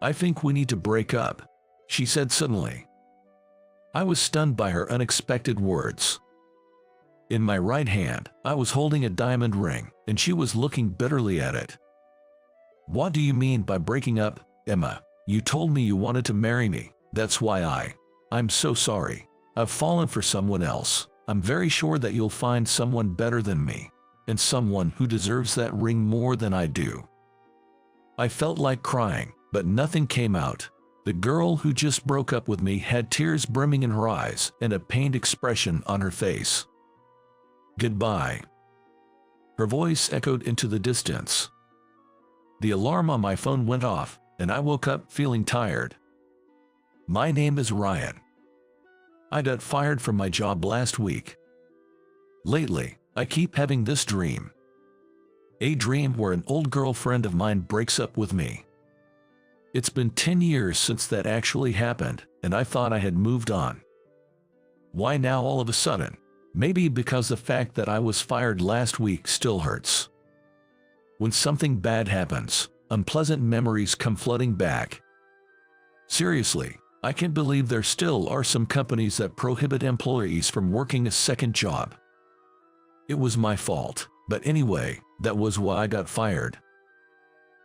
I think we need to break up, she said suddenly. I was stunned by her unexpected words. In my right hand, I was holding a diamond ring, and she was looking bitterly at it. What do you mean by breaking up, Emma? You told me you wanted to marry me. That's why I'm so sorry. I've fallen for someone else. I'm very sure that you'll find someone better than me, and someone who deserves that ring more than I do. I felt like crying, but nothing came out. The girl who just broke up with me had tears brimming in her eyes and a pained expression on her face. Goodbye. Her voice echoed into the distance. The alarm on my phone went off, and I woke up feeling tired. My name is Ryan. I got fired from my job last week. Lately, I keep having this dream. A dream where an old girlfriend of mine breaks up with me. It's been 10 years since that actually happened, and I thought I had moved on. Why now all of a sudden? Maybe because the fact that I was fired last week still hurts. When something bad happens, unpleasant memories come flooding back. Seriously, I can't believe there still are some companies that prohibit employees from working a second job. It was my fault, but anyway, that was why I got fired.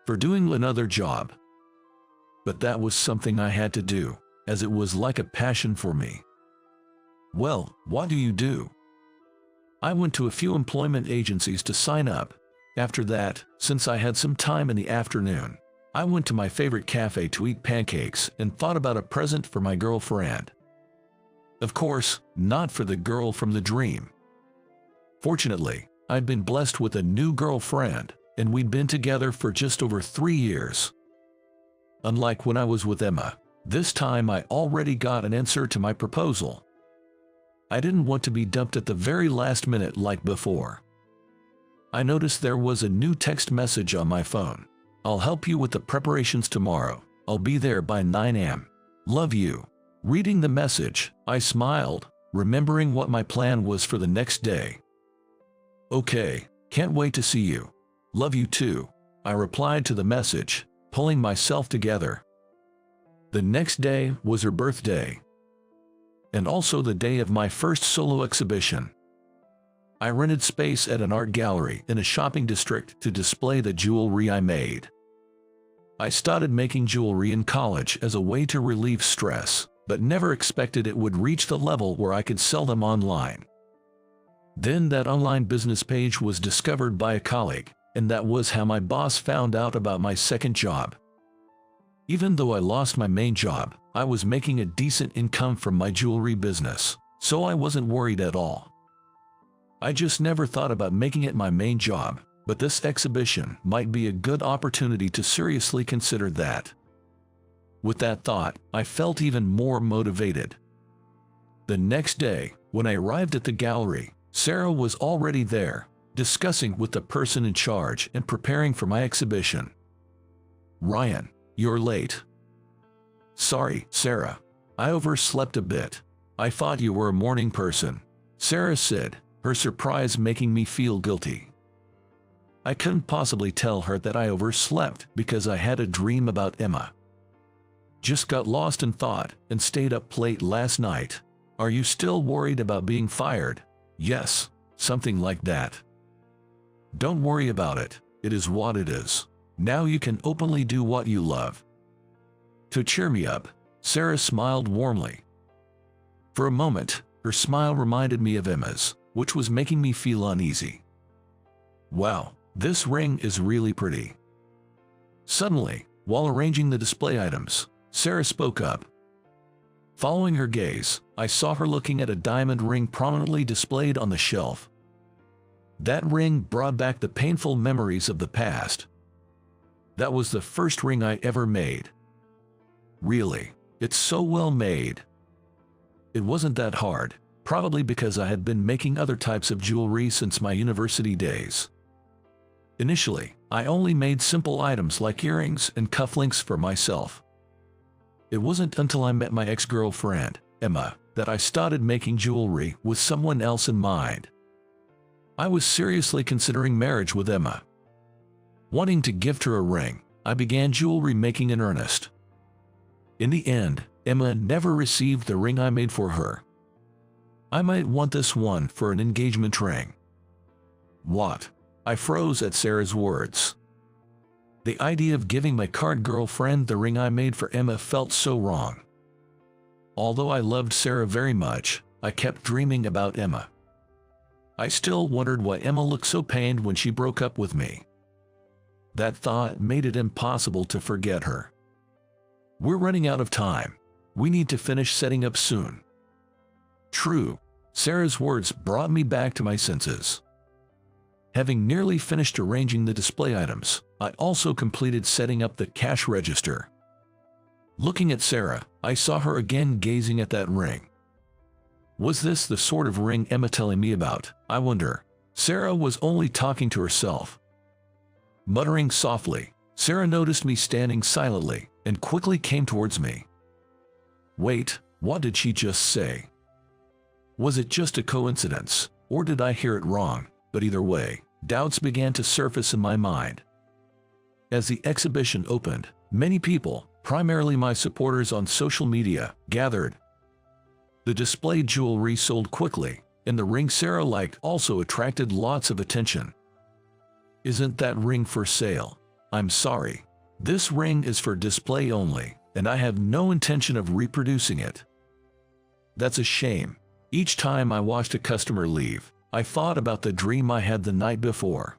For doing another job. But that was something I had to do, as it was like a passion for me. Well, what do you do? I went to a few employment agencies to sign up. After that, since I had some time in the afternoon, I went to my favorite cafe to eat pancakes and thought about a present for my girlfriend. Of course, not for the girl from the dream. Fortunately, I'd been blessed with a new girlfriend, and we'd been together for just over 3 years. Unlike when I was with Emma, this time I already got an answer to my proposal. I didn't want to be dumped at the very last minute like before. I noticed there was a new text message on my phone. I'll help you with the preparations tomorrow. I'll be there by 9 a.m. Love you. Reading the message, I smiled, remembering what my plan was for the next day. Okay, can't wait to see you. Love you too, I replied to the message, pulling myself together. The next day was her birthday, and also the day of my first solo exhibition. I rented space at an art gallery in a shopping district to display the jewelry I made. I started making jewelry in college as a way to relieve stress, but never expected it would reach the level where I could sell them online. Then that online business page was discovered by a colleague, and that was how my boss found out about my second job. Even though I lost my main job, I was making a decent income from my jewelry business, so I wasn't worried at all. I just never thought about making it my main job, but this exhibition might be a good opportunity to seriously consider that. With that thought, I felt even more motivated. The next day, when I arrived at the gallery, Sarah was already there, discussing with the person in charge and preparing for my exhibition. Ryan, you're late. Sorry, Sarah. I overslept a bit. I thought you were a morning person, Sarah said, her surprise making me feel guilty. I couldn't possibly tell her that I overslept because I had a dream about Emma. Just got lost in thought and stayed up late last night. Are you still worried about being fired? Yes, something like that. Don't worry about it. It is what it is. Now you can openly do what you love. To cheer me up, Sarah smiled warmly. For a moment, her smile reminded me of Emma's, which was making me feel uneasy. Wow, this ring is really pretty. Suddenly, while arranging the display items, Sarah spoke up. Following her gaze, I saw her looking at a diamond ring prominently displayed on the shelf. That ring brought back the painful memories of the past. That was the first ring I ever made. Really, it's so well made. It wasn't that hard, probably because I had been making other types of jewelry since my university days. Initially, I only made simple items like earrings and cufflinks for myself. It wasn't until I met my ex-girlfriend, Emma, that I started making jewelry with someone else in mind. I was seriously considering marriage with Emma. Wanting to gift her a ring, I began jewelry making in earnest. In the end, Emma never received the ring I made for her. I might want this one for an engagement ring. What? I froze at Sarah's words. The idea of giving my current girlfriend the ring I made for Emma felt so wrong. Although I loved Sarah very much, I kept dreaming about Emma. I still wondered why Emma looked so pained when she broke up with me. That thought made it impossible to forget her. We're running out of time. We need to finish setting up soon. True, Sarah's words brought me back to my senses. Having nearly finished arranging the display items, I also completed setting up the cash register. Looking at Sarah, I saw her again gazing at that ring. Was this the sort of ring Emma telling me about, I wonder? Sarah was only talking to herself. Muttering softly, Sarah noticed me standing silently and quickly came towards me. Wait, what did she just say? Was it just a coincidence, or did I hear it wrong? But either way, doubts began to surface in my mind. As the exhibition opened, many people, primarily my supporters on social media, gathered. The displayed jewelry sold quickly, and the ring Sarah liked also attracted lots of attention. Isn't that ring for sale? I'm sorry. This ring is for display only, and I have no intention of reproducing it. That's a shame. Each time I watched a customer leave, I thought about the dream I had the night before.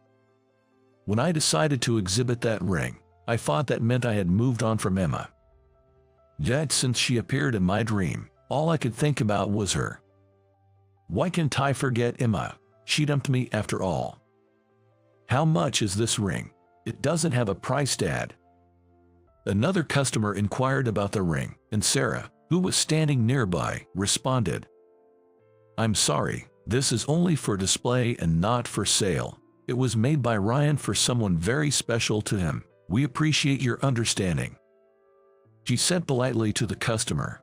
When I decided to exhibit that ring, I thought that meant I had moved on from Emma. Yet since she appeared in my dream, all I could think about was her. Why can't I forget Emma? She dumped me after all. How much is this ring? It doesn't have a price tag. Another customer inquired about the ring, and Sarah, who was standing nearby, responded. I'm sorry, this is only for display and not for sale. It was made by Ryan for someone very special to him. We appreciate your understanding. She said politely to the customer.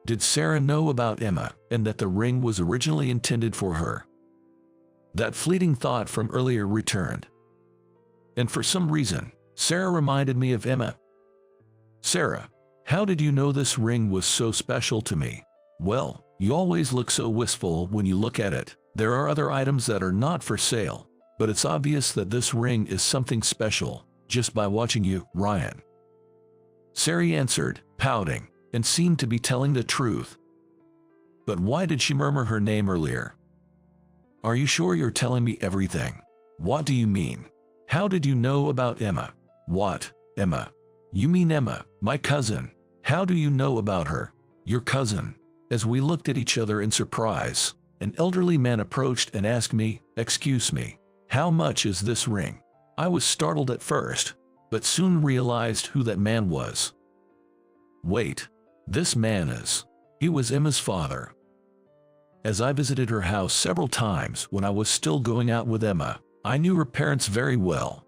Did Sarah know about Emma and that the ring was originally intended for her? That fleeting thought from earlier returned. And for some reason, Sarah reminded me of Emma. Sarah, how did you know this ring was so special to me? Well, you always look so wistful when you look at it. There are other items that are not for sale, but it's obvious that this ring is something special, just by watching you, Ryan. Sarah answered, pouting, and seemed to be telling the truth. But why did she murmur her name earlier? Are you sure you're telling me everything? What do you mean? How did you know about Emma? What, Emma? You mean Emma, my cousin. How do you know about her? Your cousin. As we looked at each other in surprise, an elderly man approached and asked me, excuse me, how much is this ring? I was startled at first, but soon realized who that man was. Wait, this man is. He was Emma's father. As I visited her house several times when I was still going out with Emma, I knew her parents very well.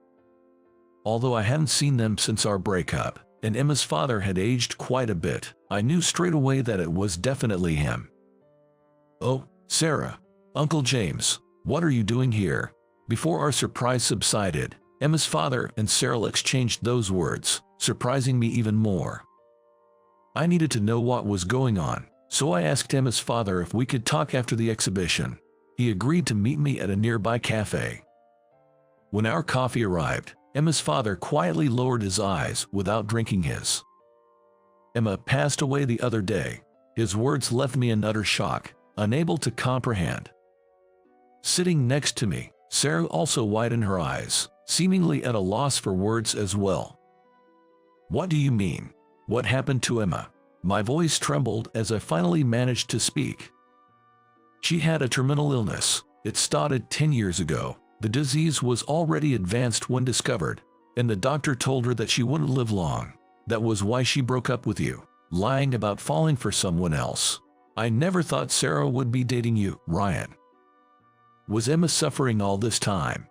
Although I hadn't seen them since our breakup, and Emma's father had aged quite a bit, I knew straight away that it was definitely him. Oh, Sarah, Uncle James, what are you doing here? Before our surprise subsided, Emma's father and Sarah exchanged those words, surprising me even more. I needed to know what was going on, so I asked Emma's father if we could talk after the exhibition. He agreed to meet me at a nearby cafe. When our coffee arrived, Emma's father quietly lowered his eyes without drinking his. Emma passed away the other day. His words left me in utter shock, unable to comprehend. Sitting next to me, Sarah also widened her eyes, seemingly at a loss for words as well. What do you mean? What happened to Emma? My voice trembled as I finally managed to speak. She had a terminal illness. It started 10 years ago. The disease was already advanced when discovered, and the doctor told her that she wouldn't live long. That was why she broke up with you, lying about falling for someone else. I never thought Sarah would be dating you, Ryan. Was Emma suffering all this time,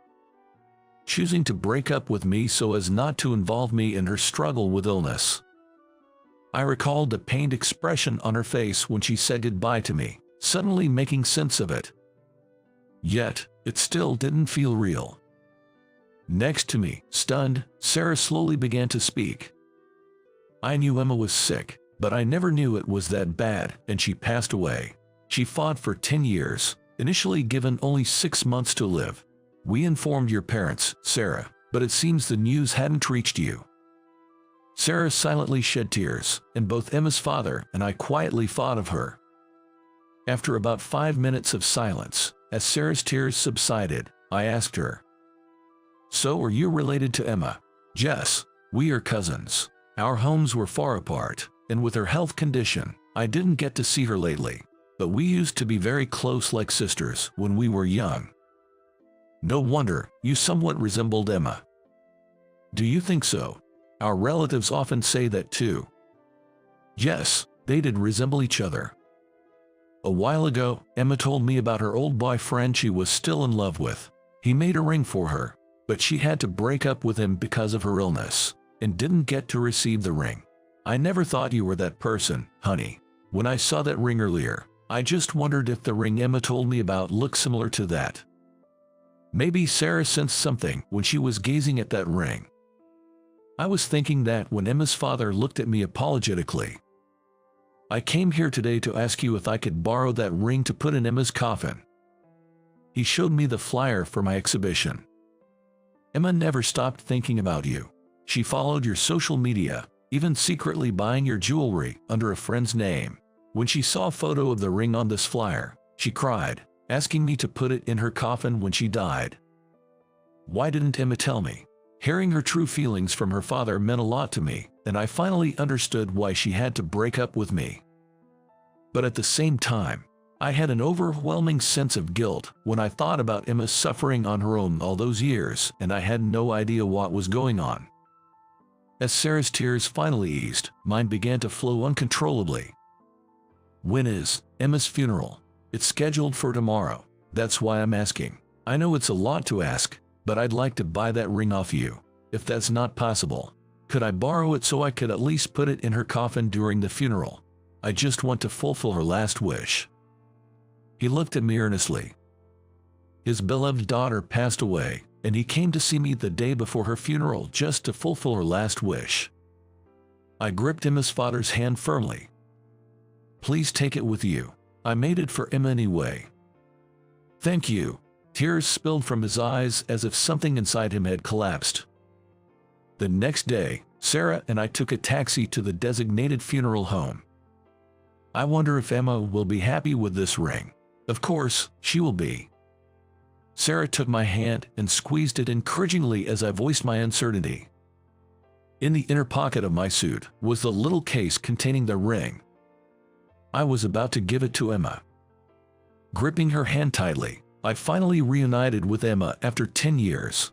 choosing to break up with me so as not to involve me in her struggle with illness? I recalled the pained expression on her face when she said goodbye to me, suddenly making sense of it. Yet, it still didn't feel real. Next to me, stunned, Sarah slowly began to speak. I knew Emma was sick, but I never knew it was that bad, and she passed away. She fought for 10 years, initially given only 6 months to live. We informed your parents, Sarah, but it seems the news hadn't reached you. Sarah silently shed tears, and both Emma's father and I quietly thought of her. After about 5 minutes of silence, as Sarah's tears subsided, I asked her, "So are you related to Emma?" "Yes, we are cousins. Our homes were far apart, and with her health condition, I didn't get to see her lately, but we used to be very close like sisters when we were young." "No wonder you somewhat resembled Emma." "Do you think so? Our relatives often say that too." "Yes, they did resemble each other." A while ago, Emma told me about her old boyfriend she was still in love with. He made a ring for her, but she had to break up with him because of her illness, and didn't get to receive the ring. "I never thought you were that person, honey. When I saw that ring earlier, I just wondered if the ring Emma told me about looked similar to that." Maybe Sarah sensed something when she was gazing at that ring. I was thinking that when Emma's father looked at me apologetically. "I came here today to ask you if I could borrow that ring to put in Emma's coffin." He showed me the flyer for my exhibition. "Emma never stopped thinking about you. She followed your social media, even secretly buying your jewelry under a friend's name. When she saw a photo of the ring on this flyer, she cried, asking me to put it in her coffin when she died." Why didn't Emma tell me? Hearing her true feelings from her father meant a lot to me, and I finally understood why she had to break up with me. But at the same time, I had an overwhelming sense of guilt when I thought about Emma suffering on her own all those years, and I had no idea what was going on. As Sarah's tears finally eased, mine began to flow uncontrollably. "When is Emma's funeral?" "It's scheduled for tomorrow. That's why I'm asking. I know it's a lot to ask, but I'd like to buy that ring off you. If that's not possible, could I borrow it so I could at least put it in her coffin during the funeral? I just want to fulfill her last wish." He looked at me earnestly. His beloved daughter passed away, and he came to see me the day before her funeral just to fulfill her last wish. I gripped Emma's father's hand firmly. "Please take it with you. I made it for Emma anyway." "Thank you." Tears spilled from his eyes as if something inside him had collapsed. The next day, Sarah and I took a taxi to the designated funeral home. I wonder if Emma will be happy with this ring. Of course, she will be. Sarah took my hand and squeezed it encouragingly as I voiced my uncertainty. In the inner pocket of my suit was the little case containing the ring. I was about to give it to Emma. Gripping her hand tightly, I finally reunited with Emma after 10 years.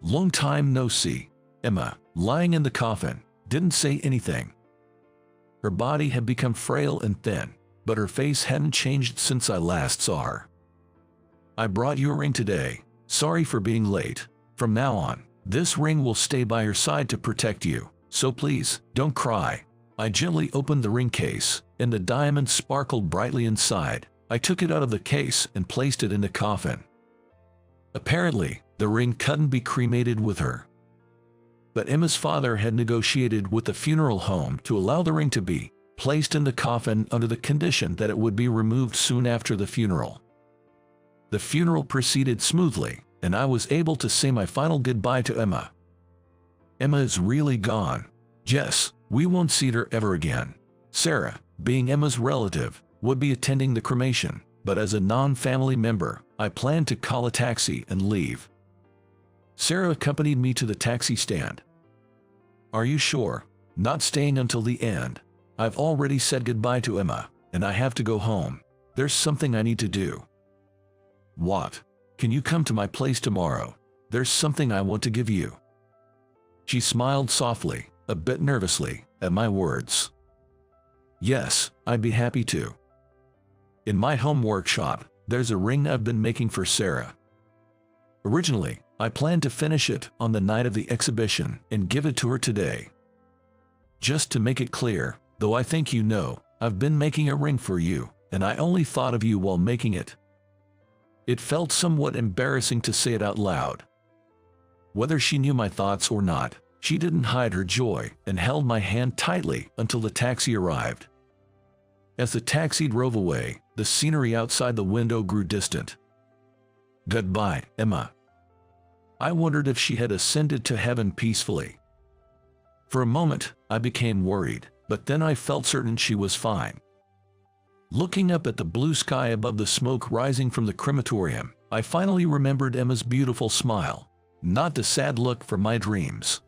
Long time no see. Emma, lying in the coffin, didn't say anything. Her body had become frail and thin, but her face hadn't changed since I last saw her. "I brought you a ring today. Sorry for being late. From now on, this ring will stay by your side to protect you, so please, don't cry." I gently opened the ring case, and the diamond sparkled brightly inside. I took it out of the case and placed it in the coffin. Apparently, the ring couldn't be cremated with her. But Emma's father had negotiated with the funeral home to allow the ring to be placed in the coffin under the condition that it would be removed soon after the funeral. The funeral proceeded smoothly, and I was able to say my final goodbye to Emma. Emma is really gone. Yes, we won't see her ever again. Sarah, being Emma's relative, would be attending the cremation, but as a non-family member, I planned to call a taxi and leave. Sarah accompanied me to the taxi stand. "Are you sure? Not staying until the end? I've already said goodbye to Emma, and I have to go home. There's something I need to do." "What?" "Can you come to my place tomorrow? There's something I want to give you." She smiled softly, a bit nervously, at my words. "Yes, I'd be happy to. In my home workshop, there's a ring I've been making for Sarah. Originally, I planned to finish it on the night of the exhibition and give it to her today. Just to make it clear, though I think you know, I've been making a ring for you, and I only thought of you while making it." It felt somewhat embarrassing to say it out loud. Whether she knew my thoughts or not, She didn't hide her joy and held my hand tightly until the taxi arrived. As the taxi drove away, the scenery outside the window grew distant. "Goodbye, Emma." I wondered if she had ascended to heaven peacefully. For a moment, I became worried, but then I felt certain she was fine. Looking up at the blue sky above the smoke rising from the crematorium, I finally remembered Emma's beautiful smile, not the sad look from my dreams.